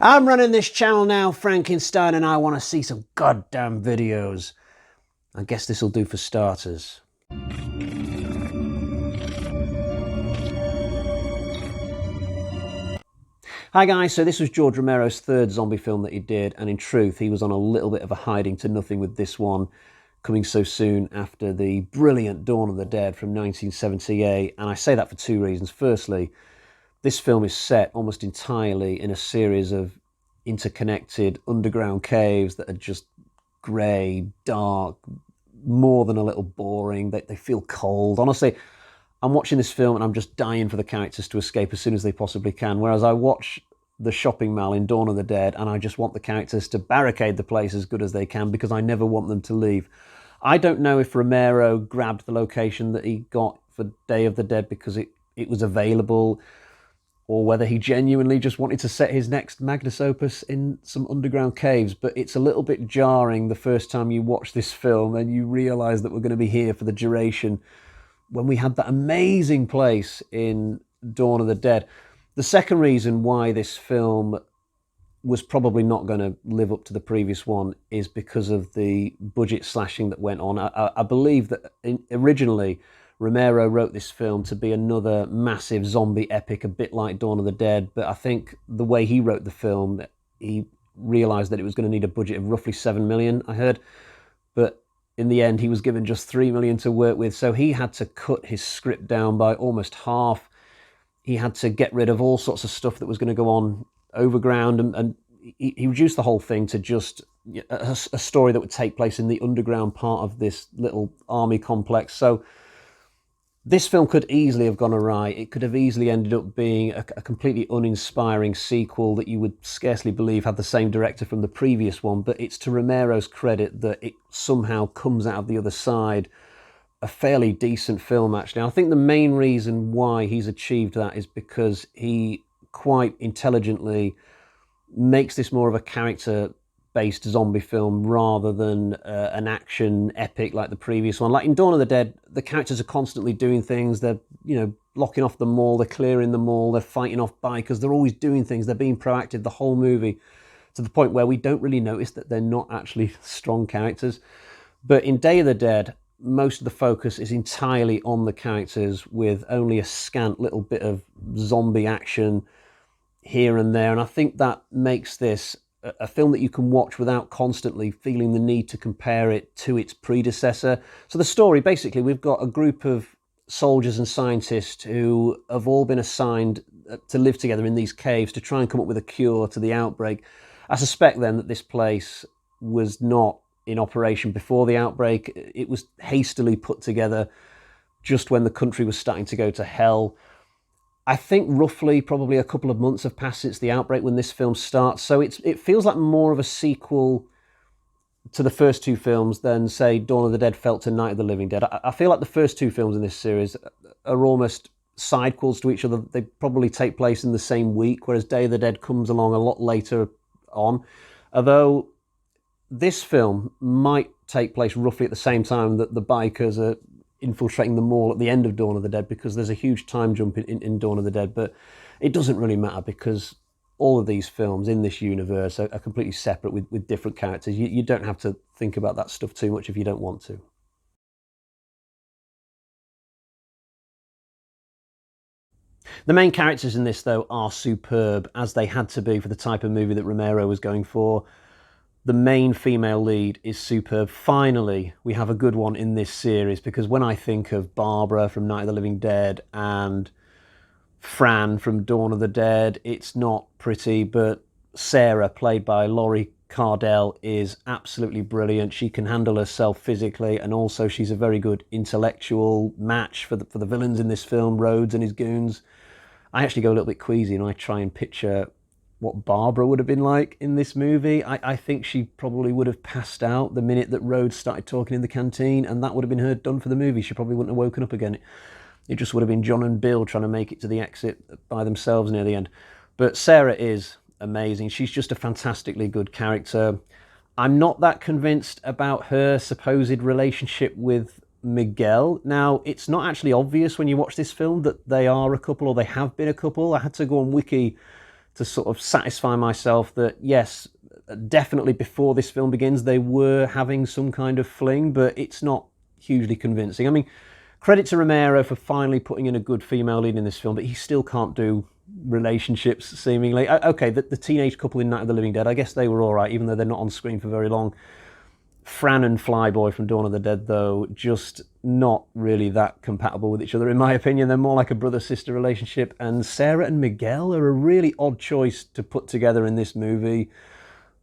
I'm running this channel now, Frankenstein, and I want to see some goddamn videos. I guess this'll do for starters. Hi guys, so this was George Romero's third zombie film that he did, and in truth, he was on a little bit of a hiding to nothing with this one, coming so soon after the brilliant Dawn of the Dead from 1978, and I say that for two reasons. Firstly, this film is set almost entirely in a series of interconnected underground caves that are just grey, dark, more than a little boring. They feel cold. Honestly, I'm watching this film and I'm just dying for the characters to escape as soon as they possibly can, whereas I watch the shopping mall in Dawn of the Dead and I just want the characters to barricade the place as good as they can because I never want them to leave. I don't know if Romero grabbed the location that he got for Day of the Dead because it was available, or whether he genuinely just wanted to set his next magnus opus in some underground caves. But it's a little bit jarring the first time you watch this film and you realise that we're going to be here for the duration when we had that amazing place in Dawn of the Dead. The second reason why this film was probably not going to live up to the previous one is because of the budget slashing that went on. I believe that originally Romero wrote this film to be another massive zombie epic, a bit like Dawn of the Dead, but I think the way he wrote the film, he realised that it was going to need a budget of roughly 7 million, I heard, but in the end he was given just 3 million to work with, so he had to cut his script down by almost half. He had to get rid of all sorts of stuff that was going to go on overground, and he reduced the whole thing to just a story that would take place in the underground part of this little army complex. So this film could easily have gone awry. It could have easily ended up being a completely uninspiring sequel that you would scarcely believe had the same director from the previous one, but it's to Romero's credit that it somehow comes out of the other side a fairly decent film, actually. I think the main reason why he's achieved that is because he quite intelligently makes this more of a character-based zombie film rather than an action epic like the previous one. Like in Dawn of the Dead, the characters are constantly doing things. They're, blocking off the mall, they're clearing the mall, they're fighting off bikers, they're always doing things, they're being proactive the whole movie, to the point where we don't really notice that they're not actually strong characters. But in Day of the Dead, most of the focus is entirely on the characters, with only a scant little bit of zombie action here and there, and I think that makes this a film that you can watch without constantly feeling the need to compare it to its predecessor. So the story, basically, we've got a group of soldiers and scientists who have all been assigned to live together in these caves to try and come up with a cure to the outbreak. I suspect then that this place was not in operation before the outbreak. It was hastily put together just when the country was starting to go to hell. I think roughly probably a couple of months have passed since the outbreak when this film starts, so it feels like more of a sequel to the first two films than, say, Dawn of the Dead felt to Night of the Living Dead. I feel like the first two films in this series are almost sidequels to each other. They probably take place in the same week, whereas Day of the Dead comes along a lot later on. Although this film might take place roughly at the same time that the bikers are infiltrating the mall at the end of Dawn of the Dead, because there's a huge time jump in Dawn of the Dead, but it doesn't really matter because all of these films in this universe are completely separate with different characters. You don't have to think about that stuff too much if you don't want to. The main characters in this, though, are superb, as they had to be for the type of movie that Romero was going for. The main female lead is superb. Finally, we have a good one in this series, because when I think of Barbara from Night of the Living Dead and Fran from Dawn of the Dead, it's not pretty, but Sarah, played by Laurie Cardille, is absolutely brilliant. She can handle herself physically, and also she's a very good intellectual match for the villains in this film, Rhodes and his goons. I actually go a little bit queasy and I try and picture what Barbara would have been like in this movie. I think she probably would have passed out the minute that Rhodes started talking in the canteen, and that would have been her done for the movie. She probably wouldn't have woken up again. It just would have been John and Bill trying to make it to the exit by themselves near the end. But Sarah is amazing. She's just a fantastically good character. I'm not that convinced about her supposed relationship with Miguel. Now, it's not actually obvious when you watch this film that they are a couple or they have been a couple. I had to go on Wiki to sort of satisfy myself that, yes, definitely before this film begins, they were having some kind of fling, but it's not hugely convincing. I mean, credit to Romero for finally putting in a good female lead in this film, but he still can't do relationships, seemingly. Okay, the teenage couple in Night of the Living Dead, I guess they were all right, even though they're not on screen for very long. Fran and Flyboy from Dawn of the Dead, though, just not really that compatible with each other, in my opinion. They're more like a brother-sister relationship. And Sarah and Miguel are a really odd choice to put together in this movie.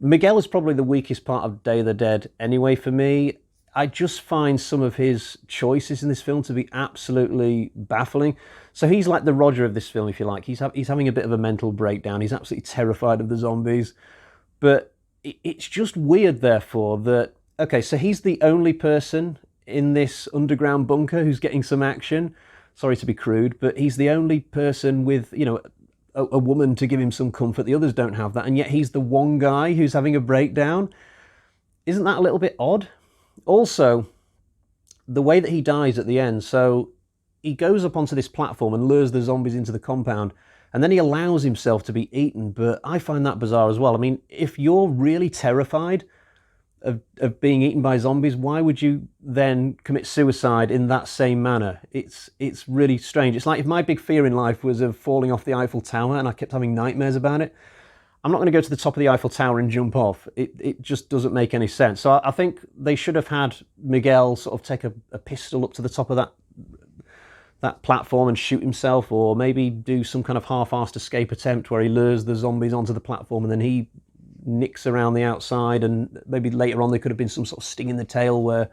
Miguel is probably the weakest part of Day of the Dead anyway for me. I just find some of his choices in this film to be absolutely baffling. So he's like the Roger of this film, if you like. He's having a bit of a mental breakdown. He's absolutely terrified of the zombies. But it's just weird, therefore, that, okay, so he's the only person in this underground bunker who's getting some action. Sorry to be crude, but he's the only person with, a woman to give him some comfort. The others don't have that, and yet he's the one guy who's having a breakdown. Isn't that a little bit odd? Also, the way that he dies at the end, so he goes up onto this platform and lures the zombies into the compound, and then he allows himself to be eaten, but I find that bizarre as well. I mean, if you're really terrified of being eaten by zombies, why would you then commit suicide in that same manner? It's really strange. It's like if my big fear in life was of falling off the Eiffel Tower and I kept having nightmares about it. I'm not going to go to the top of the Eiffel Tower and jump off. It just doesn't make any sense. So I think they should have had Miguel sort of take a pistol up to the top of that platform and shoot himself, or maybe do some kind of half-assed escape attempt where he lures the zombies onto the platform and then he nicks around the outside, and maybe later on there could have been some sort of sting in the tail where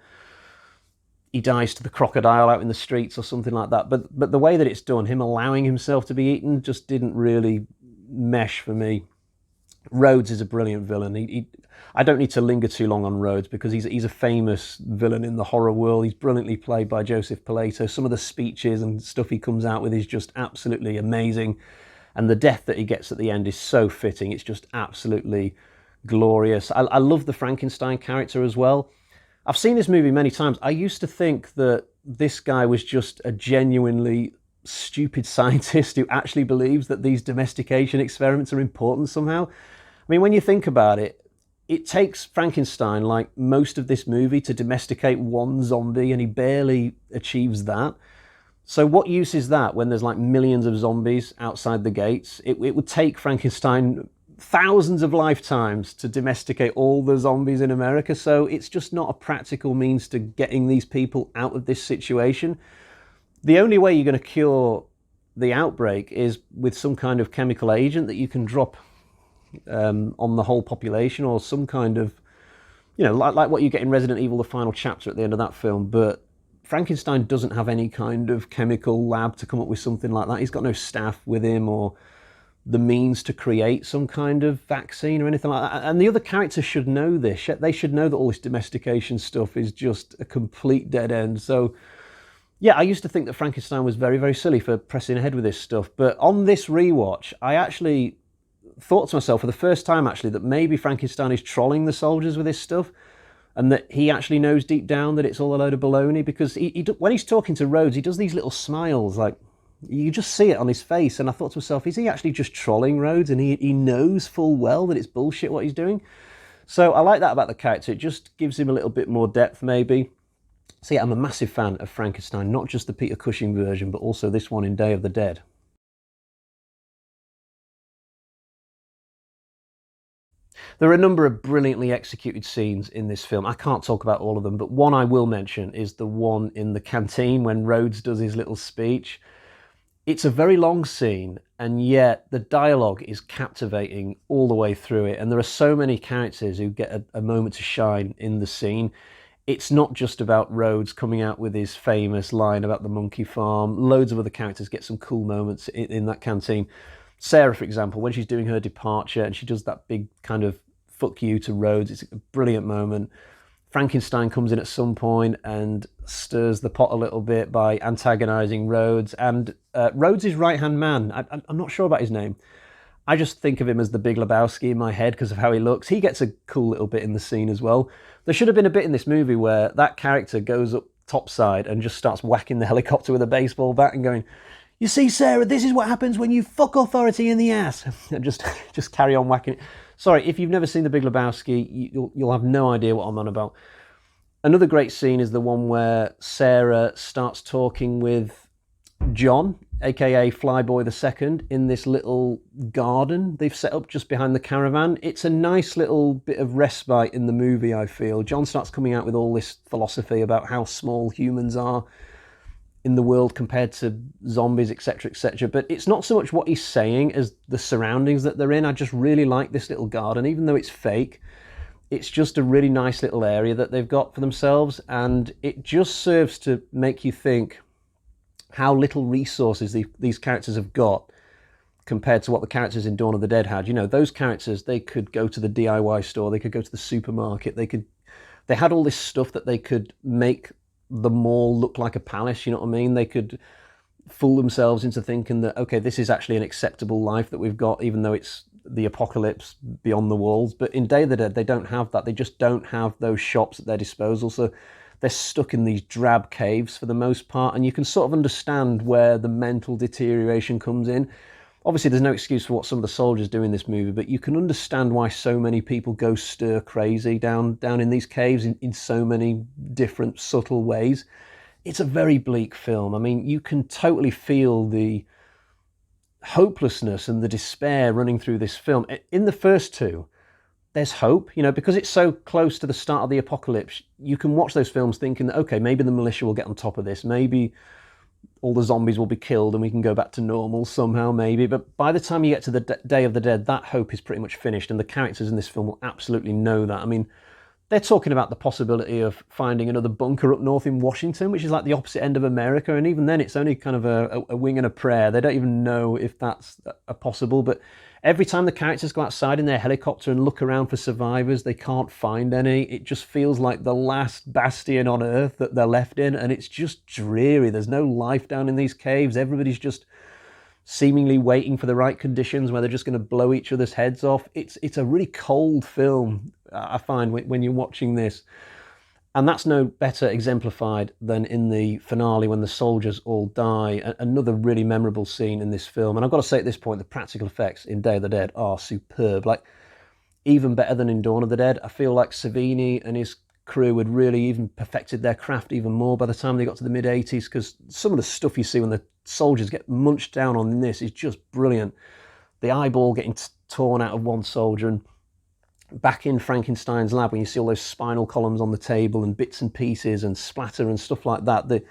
he dies to the crocodile out in the streets or something like that. But the way that it's done, him allowing himself to be eaten, just didn't really mesh for me. Rhodes is a brilliant villain. I don't need to linger too long on Rhodes because he's a famous villain in the horror world. He's brilliantly played by Joseph Pilato. Some of the speeches and stuff he comes out with is just absolutely amazing. And the death that he gets at the end is so fitting. It's just absolutely glorious. I love the Frankenstein character as well. I've seen this movie many times. I used to think that this guy was just a genuinely stupid scientist who actually believes that these domestication experiments are important somehow. I mean, when you think about it, it takes Frankenstein like most of this movie to domesticate one zombie, and he barely achieves that. So what use is that when there's like millions of zombies outside the gates? It would take Frankenstein thousands of lifetimes to domesticate all the zombies in America. So it's just not a practical means to getting these people out of this situation. The only way you're going to cure the outbreak is with some kind of chemical agent that you can drop on the whole population, or some kind of, like what you get in Resident Evil, the final chapter at the end of that film. But Frankenstein doesn't have any kind of chemical lab to come up with something like that. He's got no staff with him or the means to create some kind of vaccine or anything like that. And the other characters should know this. They should know that all this domestication stuff is just a complete dead end. So, yeah, I used to think that Frankenstein was very, very silly for pressing ahead with this stuff. But on this rewatch, I actually thought to myself for the first time, actually, that maybe Frankenstein is trolling the soldiers with this stuff, and that he actually knows deep down that it's all a load of baloney, because when he's talking to Rhodes, he does these little smiles, like, you just see it on his face, and I thought to myself, is he actually just trolling Rhodes, and he knows full well that it's bullshit what he's doing? So I like that about the character. It just gives him a little bit more depth, maybe. So yeah, I'm a massive fan of Frankenstein, not just the Peter Cushing version, but also this one in Day of the Dead. There are a number of brilliantly executed scenes in this film. I can't talk about all of them, but one I will mention is the one in the canteen when Rhodes does his little speech. It's a very long scene, and yet the dialogue is captivating all the way through it. And there are so many characters who get a moment to shine in the scene. It's not just about Rhodes coming out with his famous line about the monkey farm. Loads of other characters get some cool moments in that canteen. Sarah, for example, when she's doing her departure and she does that big kind of fuck you to Rhodes, it's a brilliant moment. Frankenstein comes in at some point and stirs the pot a little bit by antagonizing Rhodes. And Rhodes' right-hand man, I'm not sure about his name. I just think of him as the Big Lebowski in my head because of how he looks. He gets a cool little bit in the scene as well. There should have been a bit in this movie where that character goes up topside and just starts whacking the helicopter with a baseball bat and going, You see, Sarah, this is what happens when you fuck authority in the ass. And just carry on whacking it. Sorry, if you've never seen The Big Lebowski, you'll have no idea what I'm on about. Another great scene is the one where Sarah starts talking with John, aka Flyboy the Second, in this little garden they've set up just behind the caravan. It's a nice little bit of respite in the movie, I feel. John starts coming out with all this philosophy about how small humans are in the world compared to zombies, etc., etc. But it's not so much what he's saying as the surroundings that they're in. I just really like this little garden, even though it's fake. It's just a really nice little area that they've got for themselves, and it just serves to make you think how little resources these characters have got compared to what the characters in Dawn of the Dead had. You know, those characters, they could go to the DIY store, they could go to the supermarket, they had all this stuff that they could make the mall look like a palace, you know what I mean? They could fool themselves into thinking that, okay, this is actually an acceptable life that we've got, even though it's the apocalypse beyond the walls. But in Day of the Dead, they don't have that. They just don't have those shops at their disposal. So they're stuck in these drab caves for the most part, and you can sort of understand where the mental deterioration comes in. Obviously, there's no excuse for what some of the soldiers do in this movie, but you can understand why so many people go stir crazy down in these caves in so many different subtle ways. It's a very bleak film. I mean, you can totally feel the hopelessness and the despair running through this film. In the first two, there's hope, you know, because it's so close to the start of the apocalypse. You can watch those films thinking that, okay, maybe the militia will get on top of this, maybe all the zombies will be killed and we can go back to normal somehow, maybe. But by the time you get to the Day of the Dead, that hope is pretty much finished, and the characters in this film will absolutely know that. I mean, they're talking about the possibility of finding another bunker up north in Washington, which is like the opposite end of America, and even then it's only kind of a wing and a prayer. They don't even know if that's a possible. But every time the characters go outside in their helicopter and look around for survivors, they can't find any. It just feels like the last bastion on Earth that they're left in, and it's just dreary. There's no life down in these caves. Everybody's just seemingly waiting for the right conditions where they're just going to blow each other's heads off. It's a really cold film, I find, when you're watching this. And that's no better exemplified than in the finale when the soldiers all die. Another really memorable scene in this film. And I've got to say at this point, the practical effects in Day of the Dead are superb. Like, even better than in Dawn of the Dead. I feel like Savini and his crew had really even perfected their craft even more by the time they got to the mid-80s, because some of the stuff you see when the soldiers get munched down on in this is just brilliant. The eyeball getting torn out of one soldier, and back in Frankenstein's lab when you see all those spinal columns on the table and bits and pieces and splatter and stuff like that. The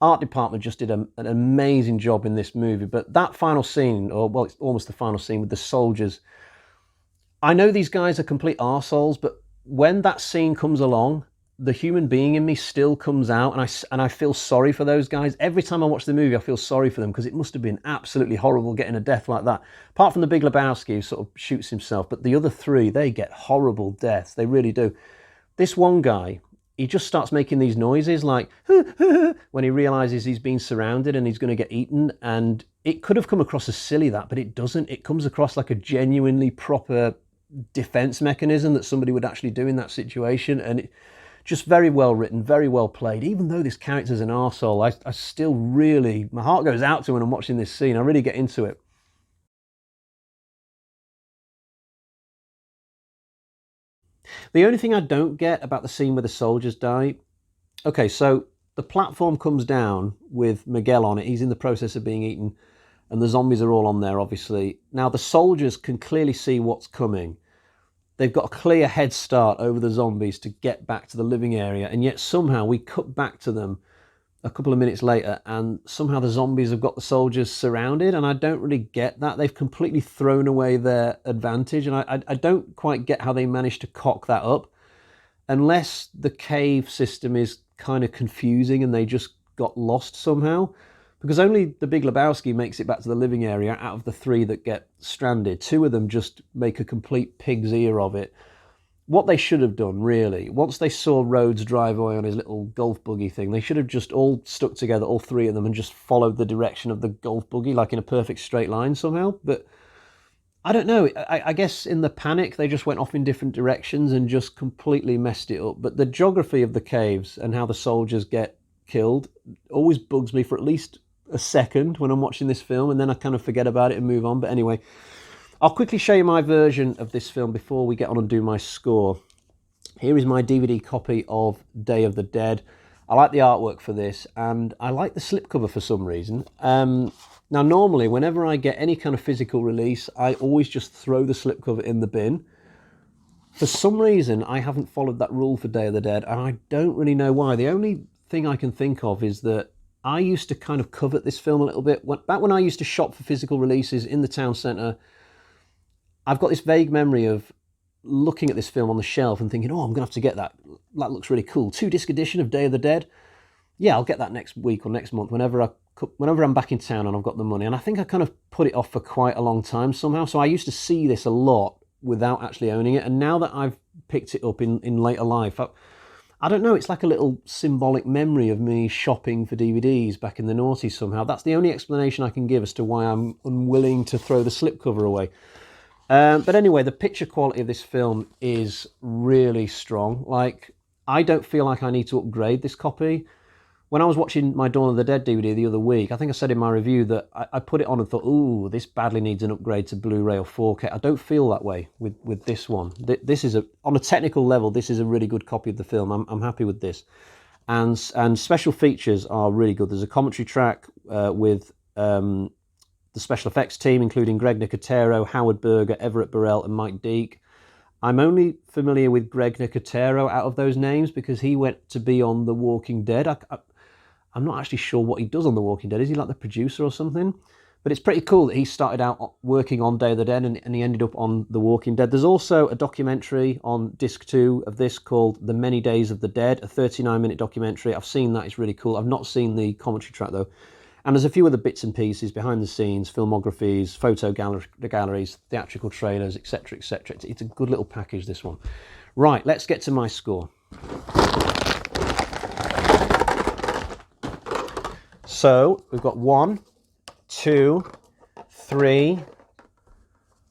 art department just did an amazing job in this movie. But that final scene, or well, it's almost the final scene with the soldiers, I know these guys are complete arseholes, but when that scene comes along, the human being in me still comes out, and I feel sorry for those guys. Every time I watch the movie, I feel sorry for them, because it must have been absolutely horrible getting a death like that. Apart from the Big Lebowski, who sort of shoots himself, but the other three, they get horrible deaths. They really do. This one guy, he just starts making these noises like when he realizes he's been surrounded and he's going to get eaten. And it could have come across as silly, that, but it doesn't. It comes across like a genuinely proper defense mechanism that somebody would actually do in that situation. And it just very well written, very well played. Even though this character's an arsehole, I still really, my heart goes out to when I'm watching this scene. I really get into it. The only thing I don't get about the scene where the soldiers die, okay, so the platform comes down with Miguel on it. He's in the process of being eaten, and the zombies are all on there, obviously. Now, the soldiers can clearly see what's coming. They've got a clear head start over the zombies to get back to the living area, and yet somehow we cut back to them a couple of minutes later, and somehow the zombies have got the soldiers surrounded, and I don't really get that. They've completely thrown away their advantage, and I don't quite get how they managed to cock that up, unless the cave system is kind of confusing and they just got lost somehow. Because only the Big Lebowski makes it back to the living area out of the three that get stranded. Two of them just make a complete pig's ear of it. What they should have done, really, once they saw Rhodes drive away on his little golf buggy thing, they should have just all stuck together, all three of them, and just followed the direction of the golf buggy, like in a perfect straight line somehow. But I don't know. I guess in the panic, they just went off in different directions and just completely messed it up. But the geography of the caves and how the soldiers get killed always bugs me for at least a second when I'm watching this film, and then I kind of forget about it and move on. But anyway, I'll quickly show you my version of this film before we get on and do my score. Here is my DVD copy of Day of the Dead. I like the artwork for this, and I like the slipcover for some reason. Now, normally, whenever I get any kind of physical release, I always just throw the slipcover in the bin. For some reason, I haven't followed that rule for Day of the Dead, and I don't really know why. The only thing I can think of is that I used to kind of covet this film a little bit. Back when I used to shop for physical releases in the town centre, I've got this vague memory of looking at this film on the shelf and thinking, oh, I'm going to have to get that. That looks really cool. 2-disc edition of Day of the Dead. Yeah, I'll get that next week or next month, whenever I'm back in town and I've got the money. And I think I kind of put it off for quite a long time somehow. So I used to see this a lot without actually owning it. And now that I've picked it up in later life, I don't know, it's like a little symbolic memory of me shopping for DVDs back in the noughties somehow. That's the only explanation I can give as to why I'm unwilling to throw the slipcover away. But anyway, the picture quality of this film is really strong. Like, I don't feel like I need to upgrade this copy. When I was watching my Dawn of the Dead DVD the other week, I think I said in my review that I put it on and thought, ooh, this badly needs an upgrade to Blu-ray or 4K. I don't feel that way with this one. This is, on a technical level, this is a really good copy of the film. I'm happy with this. And special features are really good. There's a commentary track with the special effects team, including Greg Nicotero, Howard Berger, Everett Burrell, and Mike Deek. I'm only familiar with Greg Nicotero out of those names because he went to be on The Walking Dead. I'm not actually sure what he does on The Walking Dead. Is he like the producer or something? But it's pretty cool that he started out working on Day of the Dead and he ended up on The Walking Dead. There's also a documentary on disc 2 of this called The Many Days of the Dead, a 39-minute documentary. I've seen that. It's really cool. I've not seen the commentary track, though. And there's a few other bits and pieces, behind the scenes, filmographies, photo galleries, theatrical trailers, etc., etc. It's a good little package, this one. Right, let's get to my score. So we've got 1, 2, 3,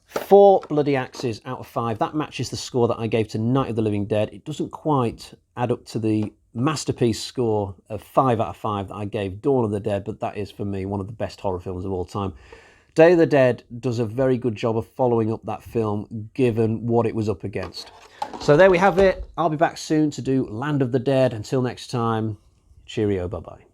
4 bloody axes out of 5. That matches the score that I gave to Night of the Living Dead. It doesn't quite add up to the masterpiece score of 5 out of 5 that I gave Dawn of the Dead, but that is, for me, one of the best horror films of all time. Day of the Dead does a very good job of following up that film, given what it was up against. So there we have it. I'll be back soon to do Land of the Dead. Until next time, cheerio, bye-bye.